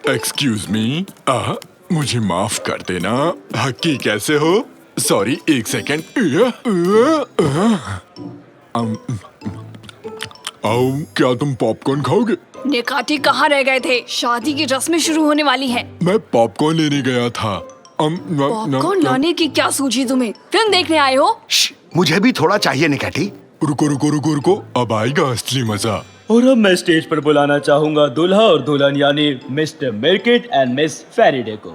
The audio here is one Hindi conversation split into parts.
एक्सक्यूज मी, मुझे माफ कर देना। हक्की कैसे हो? सॉरी, एक सेकेंड। आओ, क्या तुम पॉपकॉर्न खाओगे? निकाटी कहाँ रह गए थे? शादी की रस्में शुरू होने वाली है। मैं पॉपकॉर्न लेने गया था। पॉपकॉर्न लाने की क्या सूझी तुम्हें? फिल्म देखने आए हो? मुझे भी थोड़ा चाहिए निकाटी। रुको रुको रुको रुको, अब आएगा असली मजा। और अब मैं स्टेज पर बुलाना चाहूंगा दूल्हा और दुल्हन यानी मिस्टर मिर्किट एंड मिस फेरिडे को।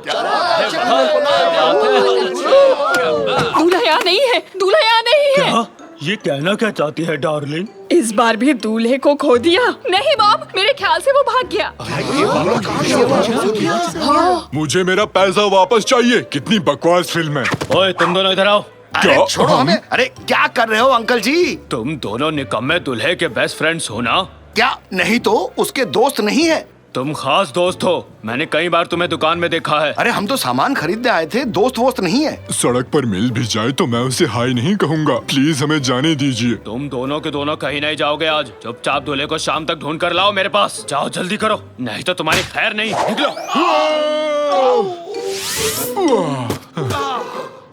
दूल्हा यहाँ नहीं है, दूल्हा यहाँ नहीं है। क्या? ये कहना क्या चाहती है डार्लिंग? इस बार भी दूल्हे को खो दिया? नहीं बॉब, मेरे ख्याल से वो भाग गया। हाँ। मुझे मेरा पैसा वापस चाहिए। कितनी बकवास फिल्म है। ओए तुम दोनों इधर आओ। अरे छोड़ो हमें। अरे क्या कर रहे हो अंकल जी? तुम दोनों निकम्मे दूल्हे के बेस्ट फ्रेंड्स हो ना? क्या नहीं तो उसके दोस्त नहीं है? तुम खास दोस्त हो, मैंने कई बार तुम्हें दुकान में देखा है। अरे हम तो सामान खरीदने आए थे, दोस्त वोस्त नहीं है। सड़क पर मिल भी जाए तो मैं उसे हाय नहीं कहूँगा। प्लीज हमें जाने दीजिए। तुम दोनों के दोनों कहीं नहीं जाओगे आज। चुपचाप दूल्हे को शाम तक ढूंढ कर लाओ मेरे पास। जाओ जल्दी करो, नहीं तो तुम्हारी खैर नहीं। निकलो।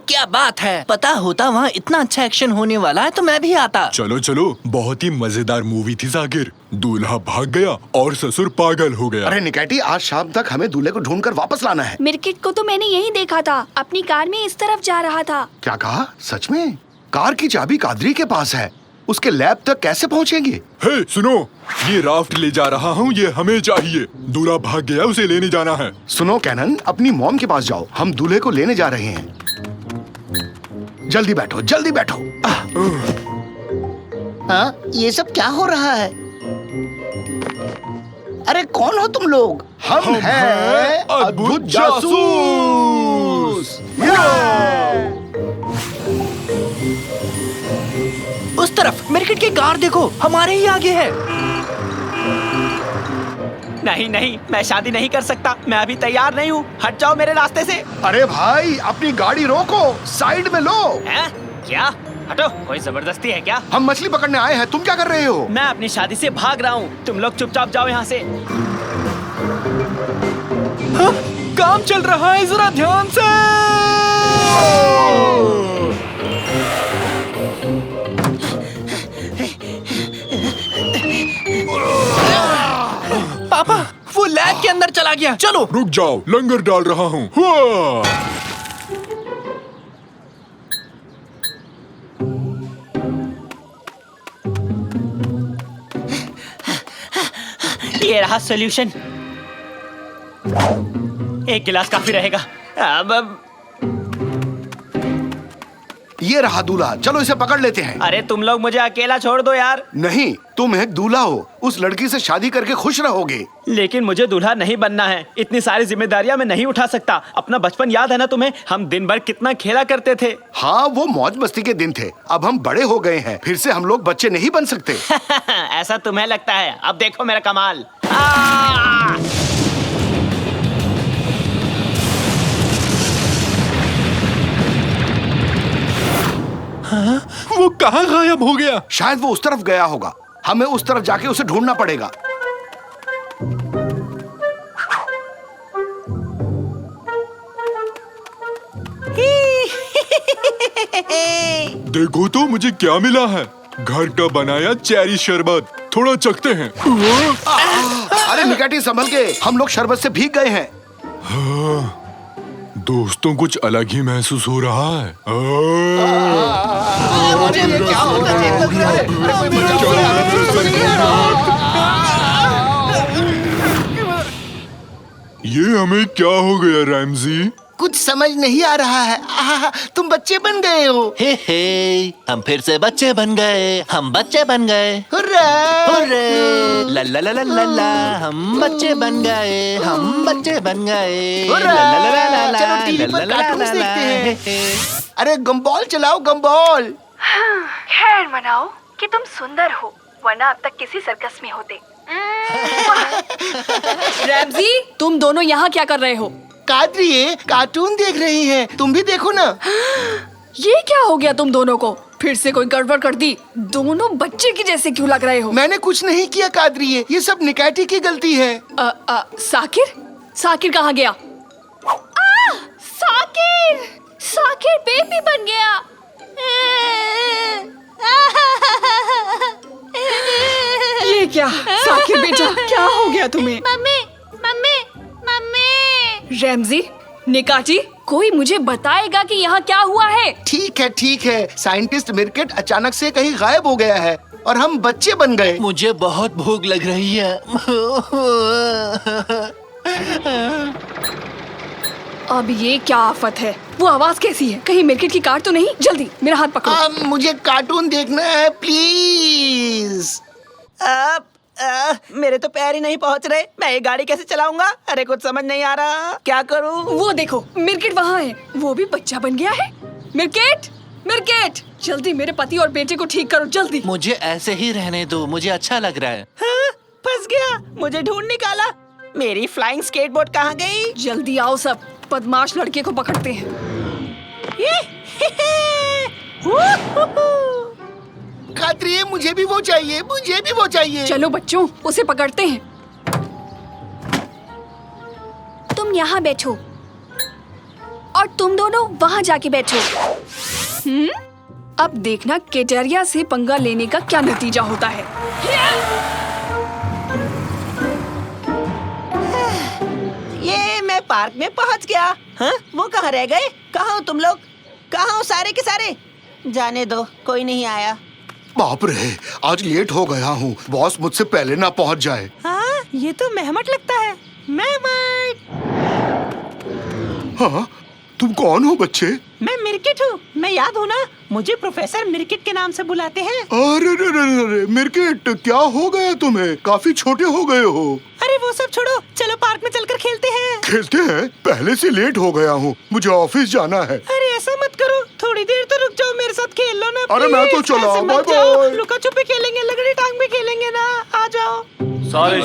क्या बात है, पता होता वहाँ इतना अच्छा एक्शन होने वाला है तो मैं भी आता। चलो चलो, बहुत ही मजेदार मूवी थी जाकिर। दूल्हा भाग गया और ससुर पागल हो गया। अरे निकाटी, आज शाम तक हमें दूल्हे को ढूंढकर वापस लाना है। मिर्किट को तो मैंने यही देखा था, अपनी कार में इस तरफ जा रहा था। क्या कहा? सच में? कार की चाबी कादरी के पास है, उसके लैब तक कैसे पहुँचेंगे? हे सुनो, ये राफ्ट ले जा रहा हूँ, ये हमें चाहिए। दूल्हा भाग गया, उसे लेने जाना है। सुनो कैनन, अपनी मॉम के पास जाओ, हम दूल्हे को लेने जा रहे हैं। जल्दी बैठो, जल्दी बैठो। हाँ, ये सब क्या हो रहा है? अरे कौन हो तुम लोग? हम हैं अद्भुत जासूस। उस तरफ मिर्किट की कार देखो, हमारे ही आगे है। नहीं नहीं, मैं शादी नहीं कर सकता। मैं अभी तैयार नहीं हूँ। हट जाओ मेरे रास्ते से। अरे भाई, अपनी गाड़ी रोको, साइड में लो। हैं? क्या? हटो, कोई जबरदस्ती है क्या? हम मछली पकड़ने आए हैं, तुम क्या कर रहे हो? मैं अपनी शादी से भाग रहा हूँ। तुम लोग चुपचाप जाओ यहाँ से। हाँ, काम चल रहा है, जरा ध्यान से। पापा, वो लैब के अंदर चला गया। चलो रुक जाओ, लंगर डाल रहा हूँ। ये रहा सॉल्यूशन। एक गिलास काफी रहेगा। अब ये रहा दूल्हा, चलो इसे पकड़ लेते हैं। अरे तुम लोग मुझे अकेला छोड़ दो यार। नहीं, तुम एक दूल्हा हो, उस लड़की से शादी करके खुश रहोगे। लेकिन मुझे दूल्हा नहीं बनना है। इतनी सारी जिम्मेदारियां मैं नहीं उठा सकता। अपना बचपन याद है ना तुम्हें? हम दिन भर कितना खेला करते थे। हाँ, वो मौज मस्ती के दिन थे। अब हम बड़े हो गए हैं, फिर से हम लोग बच्चे नहीं बन सकते। ऐसा तुम्हें लगता है? अब देखो मेरा कमाल। हाँ? वो कहाँ गायब हो गया? शायद वो उस तरफ गया होगा। हमें उस तरफ जाके उसे ढूंढना पड़ेगा। देखो तो मुझे क्या मिला है। घर का बनाया चेरी शरबत, थोड़ा चखते हैं। अरे निकाटी, संभल के, हम लोग शरबत से भीग गए हैं। हाँ, दोस्तों कुछ अलग ही महसूस हो रहा है। ये हमें क्या हो गया रैमजी? कुछ समझ नहीं आ रहा है। तुम बच्चे बन गए हो। हे हम फिर से बच्चे बन गए, हम बच्चे बन गए। हुर्रे! हुर्रे! ला ला ला ला ला ला, हम बच्चे बन गए, हम बच्चे बन गए। हुर्रे! ला ला ला ला ला, चलो टीवी ला ला पर ला ला कार्टून्स ला, देखते हैं। हे, हे। अरे गम्बॉल चलाओ, गम्बॉल। खैर मनाओ कि तुम सुंदर हो, वरना अब तक किसी सर्कस में होते। रैमजी, तुम दोनों यहाँ क्या कर रहे हो? कादरी, ये कार्टून देख रही हैं, तुम भी देखो ना। ये क्या हो गया तुम दोनों को? फिर से कोई गड़बड़ कर दी? दोनों बच्चे की जैसे क्यों लग रहे हो? मैंने कुछ नहीं किया कादरी, ये सब निकाटी की गलती है। साकिर, साकिर कहाँ गया? साकिर! साकिर बेबी बन गया। ये क्या? साकिर बेटा, क्या हो गया तुम्हें? Mummy mummy mummy. रैमजी, निकाची, कोई मुझे बताएगा कि यहाँ क्या हुआ है? ठीक है। साइंटिस्ट मिर्केट अचानक से कहीं गायब हो गया है और हम बच्चे बन गए। मुझे बहुत भूख लग रही है। अब ये क्या आफत है? वो आवाज कैसी है? कहीं मिर्केट की कार तो नहीं? जल्दी मेरा हाथ पकड़ो। मुझे कार्टून देखना है प्लीज। मेरे तो पैर ही नहीं पहुंच रहे। मैं ये गाड़ी कैसे चलाऊंगा? अरे कुछ समझ नहीं आ रहा, क्या करूं? वो देखो, मिर्केट वहाँ है। वो भी बच्चा बन गया है। मिर्केट, मिर्केट, जल्दी मेरे पति और बेटे को ठीक करो, जल्दी। मुझे ऐसे ही रहने दो, मुझे अच्छा लग रहा है। हाँ, फंस गया। मुझे ढूंढ निकाला। मेरी फ्लाइंग स्केटबोर्ड कहाँ गई? जल्दी आओ सब, बदमाश लड़के को पकड़ते हैं। कादरी, मुझे भी वो चाहिए। चलो बच्चों, उसे पकड़ते हैं। तुम यहाँ बैठो और तुम दोनों वहाँ जाके बैठो। अब देखना केटेरिया से पंगा लेने का क्या नतीजा होता है। ये मैं पार्क में पहुँच गया। हाँ, वो कहाँ रह गए? कहाँ हो तुम लोग? कहाँ हो सारे के सारे? जाने दो, कोई नहीं आया। बाप रे, आज लेट हो गया हूँ। बॉस मुझसे पहले ना पहुँच जाए। हाँ, ये तो मेहमट लगता है। मेहमट। हाँ, तुम कौन हो बच्चे? मैं मिर्किट हूँ। मैं याद हूँ ना? मुझे प्रोफेसर मिर्किट के नाम से बुलाते हैं। अरे मिर्केट, क्या हो गया तुम्हें? काफी छोटे हो गए हो। अरे वो सब छोड़ो, चलो पार्क में चलकर खेलते हैं। खेलते हैं? पहले से लेट हो गया हूँ, मुझे ऑफिस जाना है। अरे ऐसा मत करो, थोड़ी देर तो रुक जाओ, मेरे साथ खेल लो ना। अरे मैं तो प्लीज, चला, ऐसे मत बाय जाओ। बाय। लुका छुपी खेलेंगे, लगड़ी टांग भी खेलेंगे ना, आ जाओ। सारे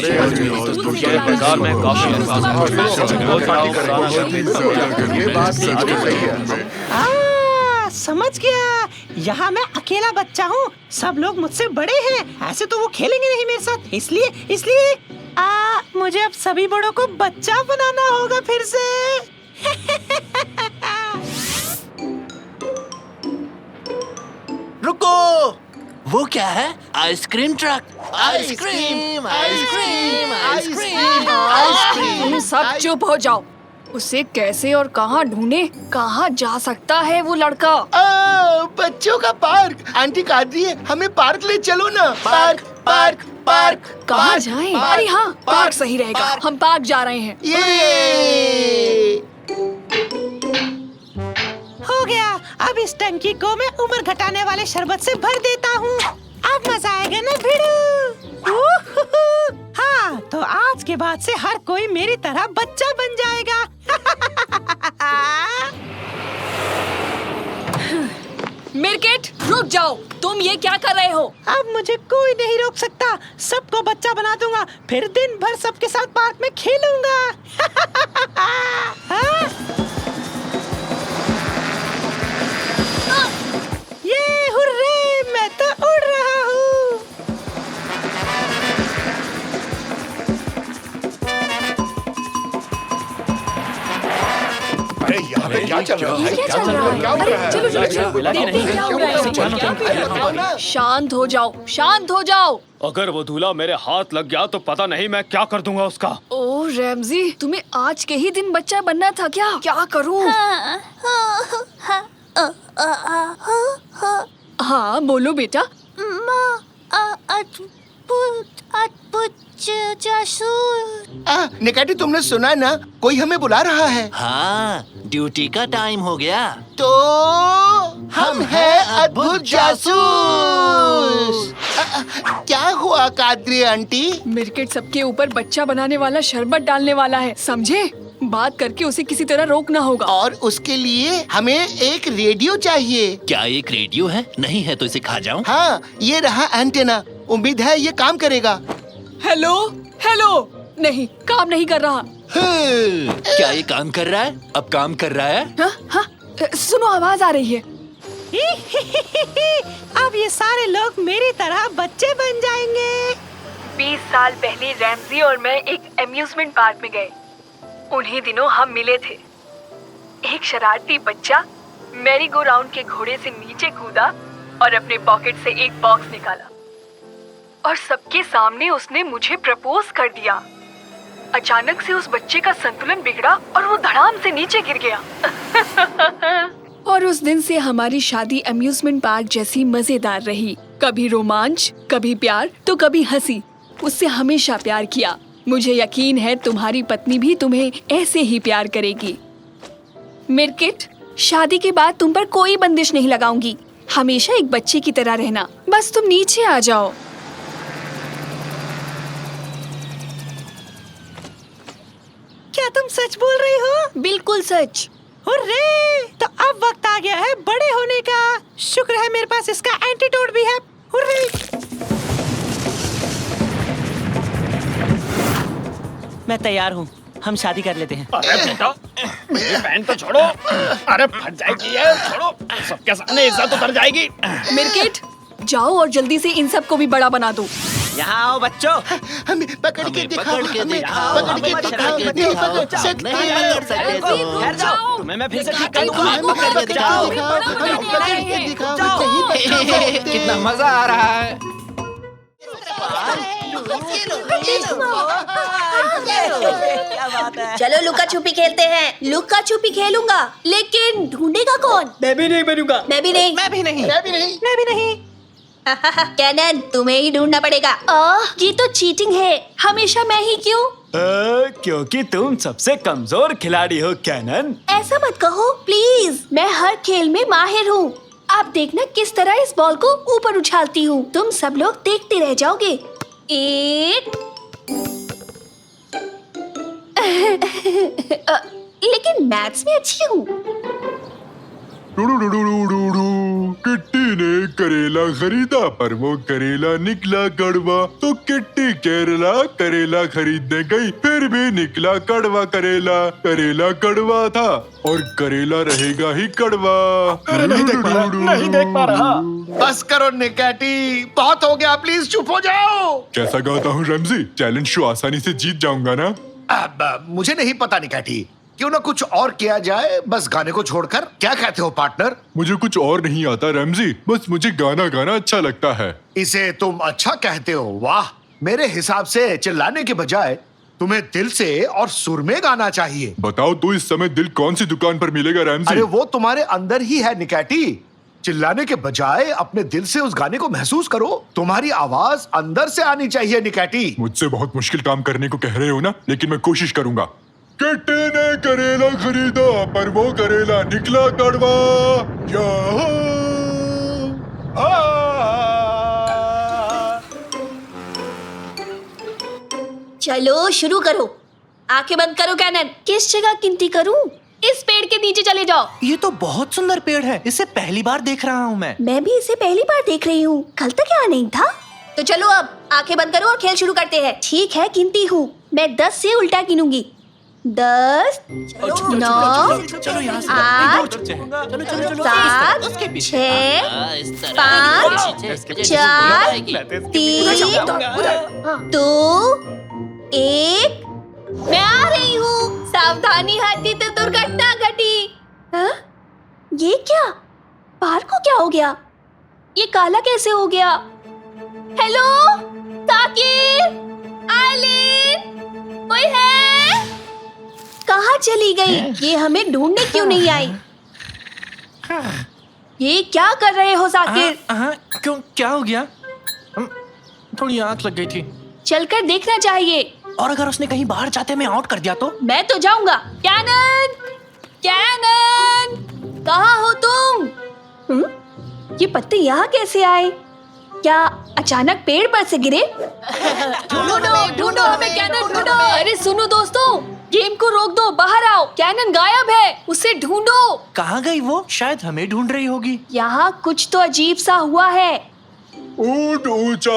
बाजार में काफी ये बात सही है। समझ गया। यहाँ मैं अकेला बच्चा हूँ, सब लोग मुझसे बड़े हैं। ऐसे तो वो खेलेंगे नहीं मेरे साथ, इसलिए मुझे अब सभी बड़ों को बच्चा बनाना होगा फिर से। रुको, वो क्या है? Ice cream truck. Ice cream, ice cream, ice cream, ice cream. तुम सब चुप हो जाओ। उसे कैसे और कहाँ ढूंढे? कहाँ जा सकता है वो लड़का? बच्चों का पार्क। आंटी कादरी, हमें पार्क ले चलो ना। Park park park. कहाँ जाएं? अरे हाँ, पार्क सही रहेगा। हम पार्क जा रहे हैं। ये हो गया। अब इस टंकी को मैं उम्र घटाने वाले शरबत से भर देता हूँ। अब मजा आएगा ना भिड़ू? हाँ, तो आज के बाद से हर कोई मेरी तरह बच्चा बन जाएगा। मिर्केट, रुक जाओ। तुम ये क्या कर रहे हो? अब मुझे कोई नहीं रोक सकता। सबको बच्चा बना दूंगा, फिर दिन भर सबके साथ पार्क में खेलूंगा। हाँ? ये हुर्रे, मैं तो उड़ रहा हूँ। अरे यहाँ पे क्या चल रहा है? क्या चल रहा है? अरे चलो चलो चलो, देखते हैं क्या हो रहा है। शांत हो जाओ, शांत हो जाओ। अगर वो दूल्हा मेरे हाथ लग गया तो पता नहीं मैं क्या कर दूंगा उसका। ओ रैमजी, तुम्हें आज के ही दिन बच्चा बनना था क्या? क्या करूं? हाँ बोलो बेटा। निकाटी, तुमने सुना ना? कोई हमें बुला रहा है। हाँ, ड्यूटी का टाइम हो गया। तो हम हैं अद्भुत जासूस। क्या हुआ कादरी आंटी? मिर्केट सबके ऊपर बच्चा बनाने वाला शरबत डालने वाला है, समझे? बात करके उसे किसी तरह रोकना होगा। और उसके लिए हमें एक रेडियो चाहिए। क्या एक रेडियो है? नहीं है तो इसे खा जाऊं? हाँ, ये रहा एंटेना। उम्मीद है ये काम करेगा। हेलो हेलो, नहीं, काम नहीं कर रहा। क्या ये काम कर रहा है? अब काम कर रहा है? हाँ हाँ, सुनो, आवाज आ रही है। अब ये सारे लोग मेरी तरह बच्चे बन जाएंगे। 20 साल पहले रैमजी और मैं एक एम्यूजमेंट पार्क में गए। उन्हीं दिनों हम मिले थे। एक शरारती बच्चा मैरी गो राउंड के घोड़े से नीचे कूदा और अपने पॉकेट से एक बॉक्स निकाला और सबके सामने उसने मुझे प्रपोज कर दिया। अचानक से उस बच्चे का संतुलन बिगड़ा और वो धड़ाम से नीचे गिर गया। और उस दिन से हमारी शादी अम्यूजमेंट पार्क जैसी मजेदार रही। कभी रोमांच, कभी प्यार, तो कभी हंसी। उससे हमेशा प्यार किया। मुझे यकीन है तुम्हारी पत्नी भी तुम्हें ऐसे ही प्यार करेगी। मिर्किट, शादी के बाद तुम पर कोई बंदिश नहीं लगाऊंगी। हमेशा एक बच्चे की तरह रहना। बस तुम नीचे आ जाओ। क्या तुम सच बोल रही हो? बिल्कुल सच। हुर्रे! तो अब वक्त आ गया है बड़े होने का। शुक्र है मेरे पास इसका एंटीडोट भी है। हुर्रे! मैं तैयार हूँ, हम शादी कर लेते हैं। अरे बेटा, मेरी बहन तो छोड़ो। अरे फट जाएगी ये, छोड़ो। सबके सामने इज्जत उतर जाएगी। मिर्किट, जाओ और जल्दी से इन सब को भी बड़ा बना दो। यहाँ आओ बच्चों। हमें पकड़ के दिखाओ, पकड़ के हमें दिखाओ, पकड़ के हमें दिखाओ, पकड़ के नहीं दिखाओ। पकड़ सकते नहीं पकड़ सकते तो। ठहर जाओ, तुम्हें मैं फिर से ठीक कर दूंगा। हमें पकड़ के दिखाओ, हमें पकड़ के दिखाओ, नहीं पकड़ सकते। कितना मजा आ रहा है। क्या बात है? चलो लुका छुपी खेलते हैं। लुका छुपी खेलूंगा, लेकिन ढूंढेगा कौन? मैं भी नहीं बनूंगा। मैं भी नहीं। मैं भी नहीं। मैं भी नहीं। मैं भी नहीं। कैनन, तुम्हें ही ढूंढना पड़ेगा। ये तो चीटिंग है। हमेशा मैं ही क्यों? क्योंकि तुम सबसे कमजोर खिलाड़ी हो कैनन। ऐसा मत कहो प्लीज। मैं हर खेल में माहिर हूँ। आप देखना किस तरह इस बॉल को ऊपर उछालती हूँ। तुम सब लोग देखते रह जाओगे। एक लेकिन मैथ्स में अच्छी हूँ। किट्टी ने करेला खरीदा पर वो करेला निकला कड़वा। तो किट्टी केरला करेला खरीदने गई, फिर भी निकला कड़वा करेला। करेला कड़वा था और करेला रहेगा ही कड़वा। नहीं देख पा रहा। बस करो निकैटी, बहुत हो गया, प्लीज चुप हो जाओ। कैसा गाता हूँ रमजी? चैलेंज शो आसानी से जीत जाऊंगा ना? अब मुझे नहीं पता निकैटी, क्यों ना कुछ और किया जाए, बस गाने को छोड़कर। क्या कहते हो पार्टनर? मुझे कुछ और नहीं आता रमजी, बस मुझे गाना गाना अच्छा लगता है। इसे तुम अच्छा कहते हो? वाह! मेरे हिसाब से चिल्लाने के बजाय तुम्हें दिल से और सुर में गाना चाहिए। बताओ तो इस समय दिल कौन सी दुकान पर मिलेगा रमजी? अरे वो तुम्हारे अंदर ही है निकैटी। चिल्लाने के बजाय अपने दिल से उस गाने को महसूस करो। तुम्हारी आवाज अंदर से आनी चाहिए निकैटी। मुझसे बहुत मुश्किल काम करने को कह रहे हो ना, लेकिन मैं कोशिश करूंगा। किट्टी ने करेला खरीदा पर वो करेला निकला कड़वा। चलो शुरू करो। आंखें बंद करो कैनन। किस जगह गिनती करूं? इस पेड़ के नीचे चले जाओ। ये तो बहुत सुंदर पेड़ है, इसे पहली बार देख रहा हूँ मैं। मैं भी इसे पहली बार देख रही हूँ। कल तक यहाँ नहीं था। तो चलो अब आंखें बंद करो और खेल शुरू करते हैं। ठीक है, गिनती हूँ। मैं 10 से उल्टा गिनूंगी। 10, 9, 8, 7, 6, 5, 4, 3, 2, 1। मैं आ रही हूँ। सावधानी हाथी, तो दुर्घटना घटी। हाँ? ये क्या? बाहर को क्या हो गया? ये काला कैसे हो गया? हेलो साकिर, आइलिन, कोई है? कहाँ चली गई? ये हमें ढूंढने क्यों नहीं आई? ये क्या कर रहे हो साकिर? क्यों, क्या हो गया? थोड़ी आंख लग गई थी। चलकर देखना चाहिए। और अगर उसने कहीं बाहर जाते में आउट कर दिया तो? मैं तो जाऊंगा। कैनन, कैनन, कहाँ हो तुम? ये पत्ते यहाँ कैसे आए? क्या अचानक पेड़ पर से गिरे? ढूंढो हमें कैनन, ढूंढो। अरे सुनो दोस्तों, गेम को रोक दो, बाहर आओ। कैनन गायब है, उसे ढूंढो। कहाँ गई वो? शायद हमें ढूंढ रही होगी। यहाँ कुछ तो अजीब सा हुआ है। ऊंट ऊंचा,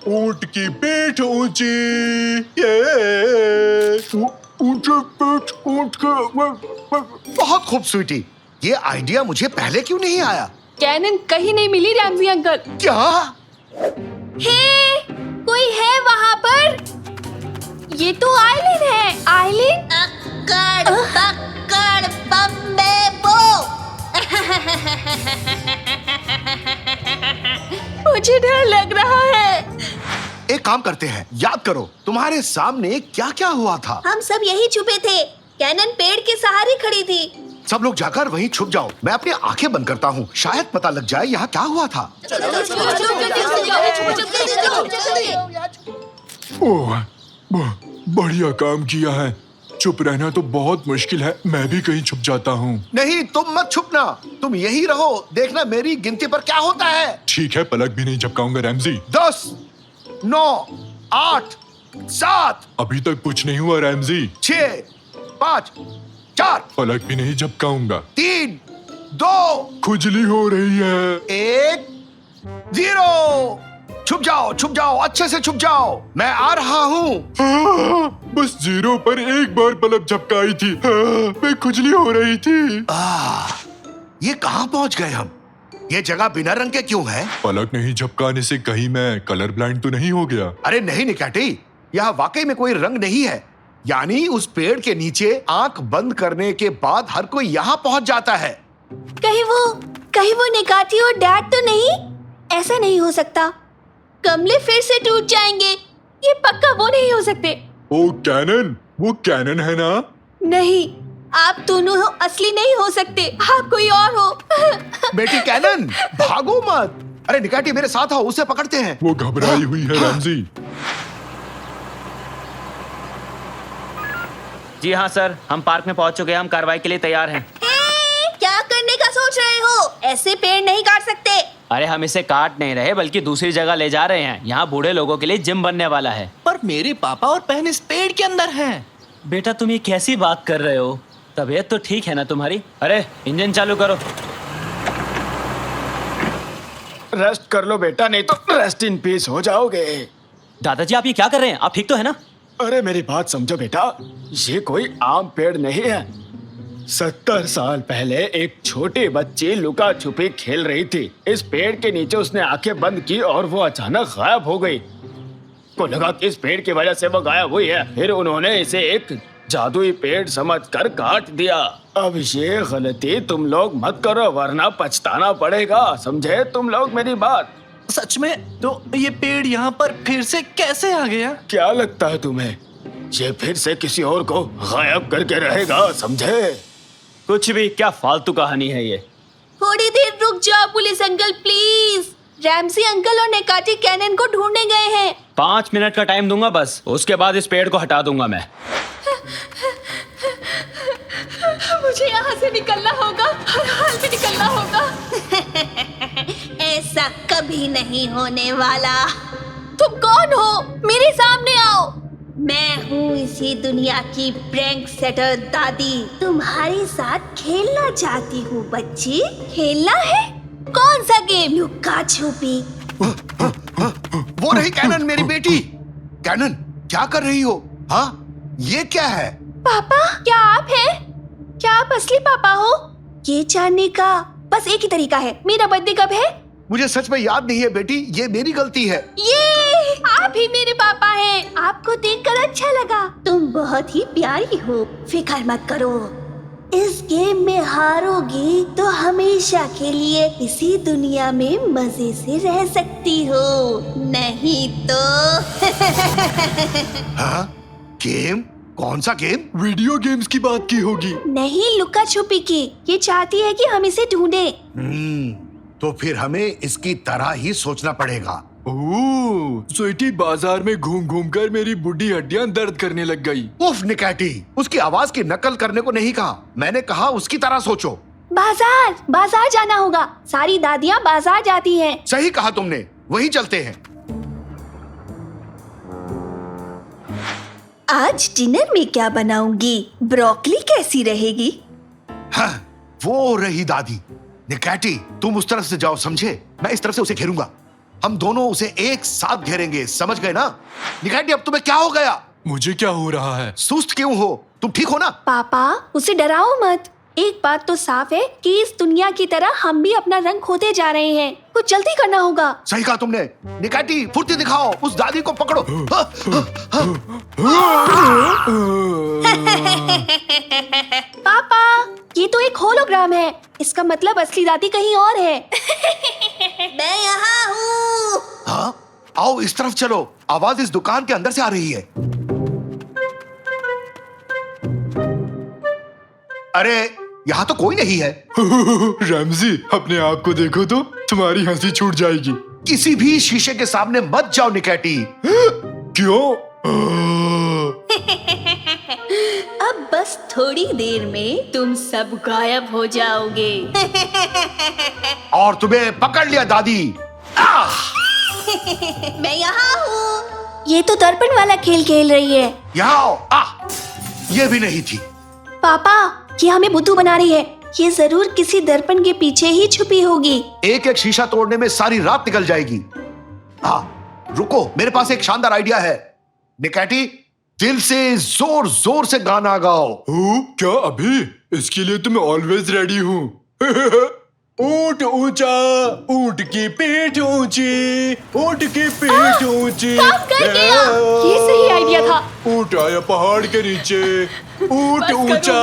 ऊंट की पीठ ऊंची। ऊंचे पीठ, ऊंट के। बहुत खूब स्वीटी, ये आइडिया मुझे पहले क्यों नहीं आया? कैनन कहीं नहीं मिली रैमजी अंकल। क्या? हे, कोई है वहाँ पर? ये तो आइलिन है। आइलिन, पकड़ पकड़ बम्बे बो। मुझे डर लग रहा है। एक काम करते हैं, याद करो तुम्हारे सामने क्या क्या हुआ था। हम सब यही छुपे थे। कैनन पेड़ के सहारे खड़ी थी। सब लोग जाकर वहीं छुप जाओ, मैं अपनी आंखें बंद करता हूँ, शायद पता लग जाए यहाँ क्या हुआ था। ओह, बढ़िया काम किया है। चुप रहना तो बहुत मुश्किल है, मैं भी कहीं छुप जाता हूँ। नहीं, तुम मत छुपना, तुम यही रहो, देखना मेरी गिनती पर क्या होता है। ठीक है, पलक भी नहीं झपकाऊंगा रैमजी। 10, 9, 8, 7, अभी तक कुछ नहीं हुआ रैमजी। 6, 5, 4, पलक भी नहीं झपकाऊंगा। 3, 2, खुजली हो रही है। 1, 0। छुप जाओ, अच्छे से छुप जाओ, मैं आ रहा हूँ। बस 0 पर एक बार पलक झपकाई थी, मैं खुजली हो रही थी। ये कहाँ पहुँच गए हम? ये जगह बिना रंग के क्यों है? पलक नहीं झपकाने से कहीं मैं कलर ब्लाइंड तो नहीं हो गया? अरे नहीं निकैटी, यहाँ वाकई में कोई रंग नहीं है। यानी उस पेड़ के नीचे आंख बंद करने के बाद हर कोई यहाँ पहुँच जाता है। कहीं वो निकाती और डैड तो नहीं? ऐसा नहीं हो सकता। गमले फिर से टूट जाएंगे। ये पक्का वो नहीं हो सकते। ओ कैनन, वो कैनन है ना? नहीं, आप दोनों हो, असली नहीं हो सकते। आप कोई और हो। बेटी कैनन, भागो मत। अरे निकैटी मेरे साथ आओ, उसे पकड़ते हैं। वो घबराई हुई है रैमजी। जी हाँ सर, हम पार्क में पहुंच चुके हैं। हम कार्रवाई के लिए तैयार हैं। क्या करने का सोच रहे हो? ऐसे पेड़ नहीं काट सकते। अरे हम इसे काट नहीं रहे, बल्कि दूसरी जगह ले जा रहे हैं। यहाँ बूढ़े लोगों के लिए जिम बनने वाला है। पर मेरे पापा और बहन इस पेड़ के अंदर हैं। बेटा तुम ये कैसी बात कर रहे हो? तबीयत तो ठीक है ना तुम्हारी? अरे इंजन चालू करो। रेस्ट कर लो बेटा, नहीं तो रेस्ट इन पीस हो जाओगे। दादाजी आप ये क्या कर रहे हैं? आप ठीक तो है ना? अरे मेरी बात समझो बेटा, ये कोई आम पेड़ नहीं है। 70 साल पहले एक छोटी बच्ची लुका छुपी खेल रही थी। इस पेड़ के नीचे उसने आंखें बंद की और वो अचानक गायब हो गई। को लगा कि इस पेड़ की वजह से वो गायब हुई है। फिर उन्होंने इसे एक जादुई पेड़ समझकर काट दिया। अब ये गलती तुम लोग मत करो, वरना पछताना पड़ेगा। समझे तुम लोग मेरी बात? सच में? तो ये पेड़ यहाँ पर फिर से कैसे आ गया? क्या लगता है तुम्हें ये फिर से किसी और को गायब करके रहेगा? समझे? कुछ भी, क्या फालतू कहानी है ये। थोड़ी देर रुक जाओ police uncle please. Ramsay uncle और नेकाटी कैनन को ढूंढने गए हैं। 5 मिनट का टाइम दूंगा बस, उसके बाद इस पेड़ को हटा दूंगा मैं। मुझे यहाँ से निकलना होगा, हर हाल में निकलना होगा। ऐसा कभी नहीं होने वाला। तुम कौन हो? मेरे सामने आओ। मैं हूँ इसी दुनिया की प्रैंक सेटर दादी। तुम्हारे साथ खेलना चाहती हूँ बच्ची। खेलना है? कौन सा गेम? लुक्का छुपी। वो रही कैनन, मेरी बेटी। कैनन, क्या कर रही हो? हाँ, ये क्या है? पापा, क्या आप हैं? क्या आप असली पापा हो? ये जानने का बस एक ही तरीका है। मेरा बर्थडे कब है? मुझे सच में याद नहीं है बेटी, ये मेरी गलती है। ये आप ही मेरे पापा हैं। आपको देखकर अच्छा लगा। तुम बहुत ही प्यारी हो। फिक्र मत करो, इस गेम में हारोगी तो हमेशा के लिए इसी दुनिया में मजे से रह सकती हो, नहीं तो। हाँ? गेम? कौन सा गेम? वीडियो गेम्स की बात की होगी। नहीं, लुका छुपी की। ये चाहती है कि हम इसे ढूंढे। तो फिर हमें इसकी तरह ही सोचना पड़ेगा। ओह, स्वीटी बाजार में घूम घूम कर मेरी बुढ़ी हड्डियां दर्द करने लग गई। उफ निकैटी, उसकी आवाज की नकल करने को नहीं कहा, मैंने कहा उसकी तरह सोचो। बाजार जाना होगा। सारी दादियाँ बाजार जाती हैं। सही कहा तुमने, वही चलते हैं। आज डिनर में क्या बनाऊंगी? ब्रोकली कैसी रहेगी? हाँ, वो रही दादी। निकैटी, तुम उस तरफ से जाओ, समझे? मैं इस तरफ से उसे घेरूंगा। हम दोनों उसे एक साथ घेरेंगे, समझ गए ना? निकैटी, अब तुम्हें क्या हो गया? मुझे क्या हो रहा है? सुस्त क्यों हो? तुम ठीक हो ना? पापा, उसे डराओ मत। एक बात तो साफ है कि इस दुनिया की तरह हम भी अपना रंग खोते जा रहे हैं। कुछ जल्दी करना होगा। सही कहा तुमने। निकाटी फुर्ती दिखाओ, उस दादी को पकड़ो। पापा, ये तो एक होलोग्राम है। इसका मतलब असली दादी कहीं और है। मैं यहाँ हूँ। हाँ, आओ इस तरफ चलो। आवाज इस दुकान के अंदर से आ रही है। अरे यहाँ तो कोई नहीं है। रैमजी, अपने आप को देखो तो तुम्हारी हंसी छूट जाएगी। किसी भी शीशे के सामने मत जाओ निकैटी। क्यों? अब बस थोड़ी देर में तुम सब गायब हो जाओगे। और तुम्हें पकड़ लिया दादी। मैं यहाँ हूँ। ये तो दर्पण वाला खेल खेल रही है। यहाँ आओ। ये भी नहीं थी। पापा, ये हमें बुद्धू बना रही है। ये जरूर किसी दर्पण के पीछे ही छुपी होगी। एक एक शीशा तोड़ने में सारी रात निकल जाएगी। हाँ, रुको, मेरे पास एक शानदार आइडिया है। निकैटी, दिल से जोर जोर से गाना गाओ। क्या अभी? इसके लिए तो मैं ऑलवेज रेडी हूँ। ऊंट ऊंचा, ऊंट की पीठ ऊंची, ऊंट की पीठ ऊंची। काम कर गया। ये सही आइडिया था। ऊंट आया पहाड़ के नीचे, ऊंट ऊंचा,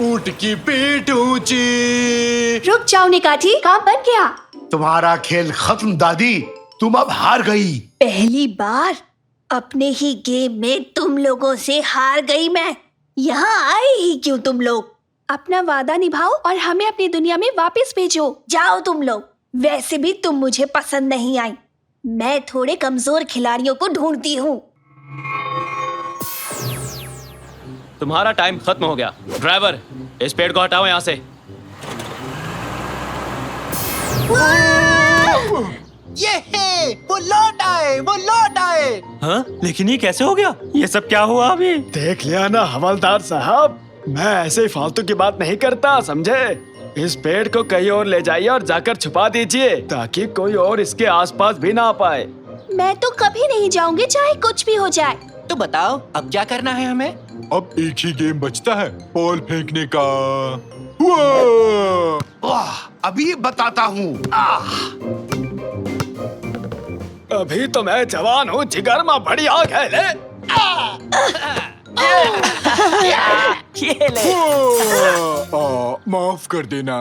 ऊंट की पीठ ऊंची। रुक जाओ निकाठी, काम बन गया। तुम्हारा खेल खत्म दादी, तुम अब हार गई। पहली बार अपने ही गेम में तुम लोगों से हार गई मैं। यहाँ आए ही क्यों तुम लोग? अपना वादा निभाओ और हमें अपनी दुनिया में वापस भेजो। जाओ तुम लोग। वैसे भी तुम मुझे पसंद नहीं आई। मैं थोड़े कमजोर खिलाड़ियों को ढूंढती हूँ। तुम्हारा टाइम खत्म हो गया। ड्राइवर, इस पेड़ को हटाओ यहाँ से। ये है, वो लौट आए, वो लौट आए। हाँ, लेकिन ये कैसे हो गया? ये सब क्या हुआ अभी? देख लिया ना हवलदार साहब, मैं ऐसे ही फालतू की बात नहीं करता, समझे? इस पेड़ को कहीं और ले जाइए और जाकर छुपा दीजिए ताकि कोई और इसके आसपास भी ना आ पाए। मैं तो कभी नहीं जाऊंगी, चाहे कुछ भी हो जाए। तो बताओ अब क्या करना है हमें? अब एक ही गेम बचता है, बॉल फेंकने का। वाह, अभी बताता हूँ। अभी तो मैं जवान हूँ, जिगर में बढ़िया खेले। ये ले। माफ कर देना।